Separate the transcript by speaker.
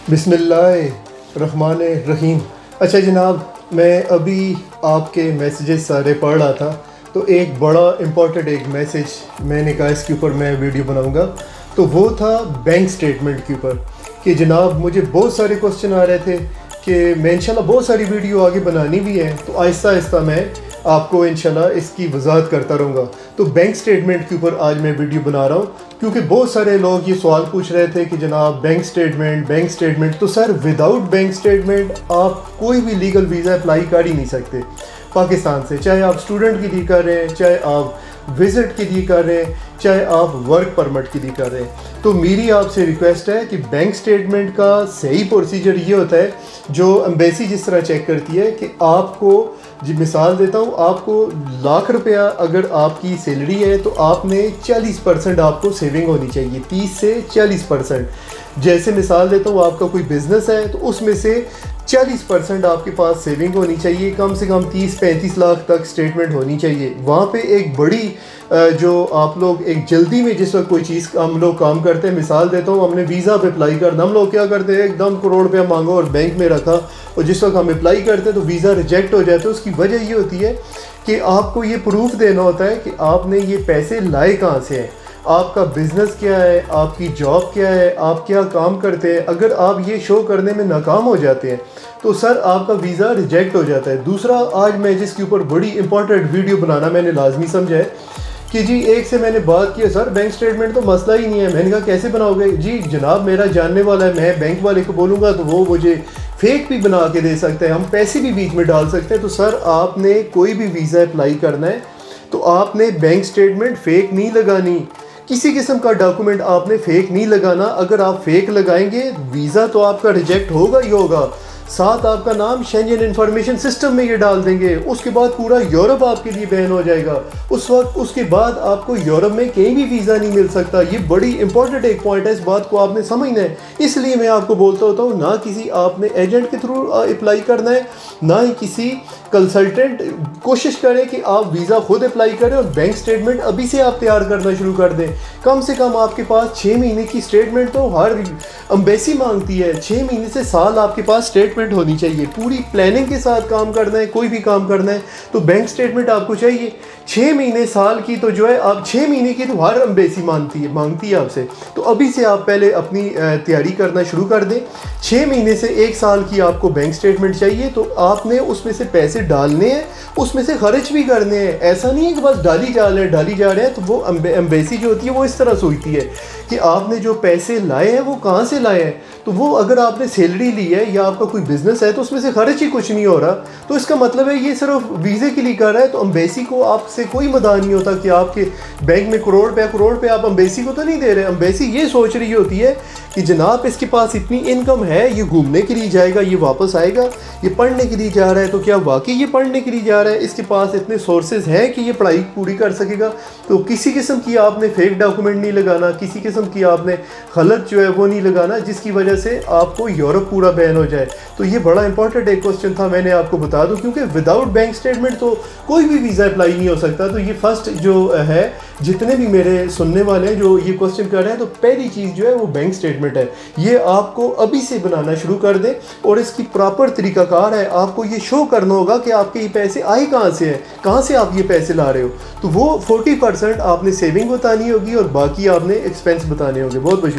Speaker 1: बिस्मिल्लाहिर्रहमानिर्रहीम। अच्छा जनाब, मैं अभी आपके मैसेजेस सारे पढ़ रहा था तो एक बड़ा इम्पोर्टेंट एक मैसेज मैंने कहा इसके ऊपर मैं वीडियो बनाऊंगा। तो वो था बैंक स्टेटमेंट के ऊपर कि जनाब मुझे बहुत सारे क्वेश्चन आ रहे थे कि मैं इंशाल्लाह बहुत सारी वीडियो आगे बनानी भी है, तो आहिस्ता आहिस्ता मैं आपको इंशाल्लाह इसकी वजाहत करता रहूँगा। तो बैंक स्टेटमेंट के ऊपर आज मैं वीडियो बना रहा हूँ क्योंकि बहुत सारे लोग ये सवाल पूछ रहे थे कि जनाब बैंक स्टेटमेंट। तो सर विदाउट बैंक स्टेटमेंट आप कोई भी लीगल वीज़ा अप्लाई कर ही नहीं सकते पाकिस्तान से, चाहे आप स्टूडेंट के लिए कर रहे हैं, चाहे आप विज़िट के लिए कर रहे हैं, चाहे आप वर्क परमिट के लिए कर रहे हैं। तो मेरी आपसे रिक्वेस्ट है कि बैंक स्टेटमेंट का सही प्रोसीजर ये होता है जो एम्बेसी जिस तरह चेक करती है कि आपको, जी मिसाल देता हूँ, आपको लाख रुपया अगर आपकी सैलरी है तो आपने 40% आपको सेविंग होनी चाहिए, 30 से 40%। जैसे मिसाल देता हूँ, आपका कोई बिज़नेस है तो उसमें से 40% आपके पास सेविंग होनी चाहिए, कम से कम 30-35 लाख तक स्टेटमेंट होनी चाहिए। वहाँ पे एक बड़ी जो आप लोग एक जल्दी में जिस वक्त कोई चीज़ हम लोग काम करते हैं, मिसाल देता हूँ, हमने वीज़ा पे अप्लाई करना, हम लोग क्या करते हैं, एकदम करोड़ रुपया मांगो और बैंक में रखा, और जिस वक्त हम अप्लाई करते हैं तो वीज़ा रिजेक्ट हो जाता है। उसकी वजह ये होती है कि आपको ये प्रूफ देना होता है कि आपने ये पैसे लाए कहाँ से हैं, आपका बिज़नेस क्या है, आपकी जॉब क्या है, आप क्या काम करते हैं। अगर आप ये शो करने में नाकाम हो जाते हैं तो सर आपका वीज़ा रिजेक्ट हो जाता है। दूसरा, आज मैं जिसके ऊपर बड़ी इंपॉर्टेंट वीडियो बनाना मैंने लाजमी समझा है कि जी एक से मैंने बात की, सर बैंक स्टेटमेंट तो मसला ही नहीं है। मैंने कहा कैसे बनाओगे? जी जनाब मेरा जानने वाला है, मैं बैंक वाले को बोलूँगा तो वो मुझे फेक भी बना के दे सकते हैं, हम पैसे भी बीच में डाल सकते हैं। तो सर आपने कोई भी वीज़ा अप्लाई करना है तो आपने बैंक स्टेटमेंट फेक नहीं लगानी, किसी किस्म का डॉक्यूमेंट आपने फेक नहीं लगाना। अगर आप फेक लगाएंगे वीज़ा तो आपका रिजेक्ट होगा ही होगा, साथ आपका नाम शेंजन इंफॉर्मेशन सिस्टम में ये डाल देंगे, उसके बाद पूरा यूरोप आपके लिए बैन हो जाएगा। उस वक्त उसके बाद आपको यूरोप में कहीं भी वीज़ा नहीं मिल सकता। ये बड़ी इंपॉर्टेंट एक पॉइंट है, इस बात को आपने समझना है। इसलिए मैं आपको बोलता होता हूँ, ना किसी आपने एजेंट के थ्रू अप्लाई करना है, ना ही किसी कंसल्टेंट। कोशिश करें कि आप वीज़ा खुद अप्लाई करें और बैंक स्टेटमेंट अभी से आप तैयार करना शुरू कर दें। कम से कम आपके पास 6 महीने की स्टेटमेंट तो हर एम्बेसी मांगती है, 6 महीने से साल आपके पास स्टेटमेंट होनी चाहिए। पूरी प्लानिंग के साथ काम करना है, कोई भी काम करना है तो बैंक स्टेटमेंट आपको चाहिए। 6 महीने साल की तो जो है आप 6 महीने की तो हर एम्बेसी मांगती है आपसे। तो अभी से आप पहले अपनी तैयारी करना शुरू कर दें। 6 महीने से 1 साल की आपको बैंक स्टेटमेंट चाहिए, तो आपने उसमें से पैसे डालने हैं, उसमें से खर्च भी करने हैं। ऐसा नहीं है कि बस डाली जा रहे हैं। तो वो एम्बेसी जो होती है वो इस तरह सोचती है कि आपने जो पैसे लाए हैं वो कहाँ से लाए हैं। तो वो अगर आपने सैलरी ली है या आपका कोई बिजनेस है तो उसमें से खर्च ही कुछ नहीं हो रहा, तो इसका मतलब है ये सिर्फ वीज़े के लिए कर रहा है। तो एम्बेसी को आपसे कोई मदा नहीं होता कि आपके बैंक में करोड़ रुपया आप एम्बेसी को तो नहीं दे रहे। एम्बेसी ये सोच रही होती है कि जनाब इसके पास इतनी इनकम है, ये घूमने के लिए जाएगा, ये वापस आएगा, ये पढ़ने के लिए जा रहा है, तो क्या वाकई ये पढ़ने के लिए जा रहा है, इसके पास इतने सोर्सेज हैं कि ये पढ़ाई पूरी कर सकेगा। तो किसी किस्म की आपने फेक डॉक्यूमेंट नहीं लगाना, किसी किस्म की आपने गलत जो है वो नहीं लगाना जिसकी वजह से आपको यूरोप पूरा बैन हो जाए। तो ये बड़ा इंपॉर्टेंट एक क्वेश्चन था, मैंने आपको बता दूं, क्योंकि विदाउट बैंक स्टेटमेंट तो कोई भी वीज़ा अप्लाई नहीं हो सकता। तो ये फर्स्ट जो है, जितने भी मेरे सुनने वाले हैं जो ये क्वेश्चन कर रहे हैं, तो पहली चीज़ जो है वो बैंक स्टेटमेंट है। ये आपको अभी से बनाना शुरू कर दें और इसकी प्रॉपर तरीकाकार है। आपको ये शो करना होगा कि आपके ये पैसे आए कहाँ से हैं, कहाँ से आप ये पैसे ला रहे हो। तो वो 40% आपने सेविंग बतानी होगी और बाकी आपने एक्सपेंस बताने होंगे। बहुत बहुत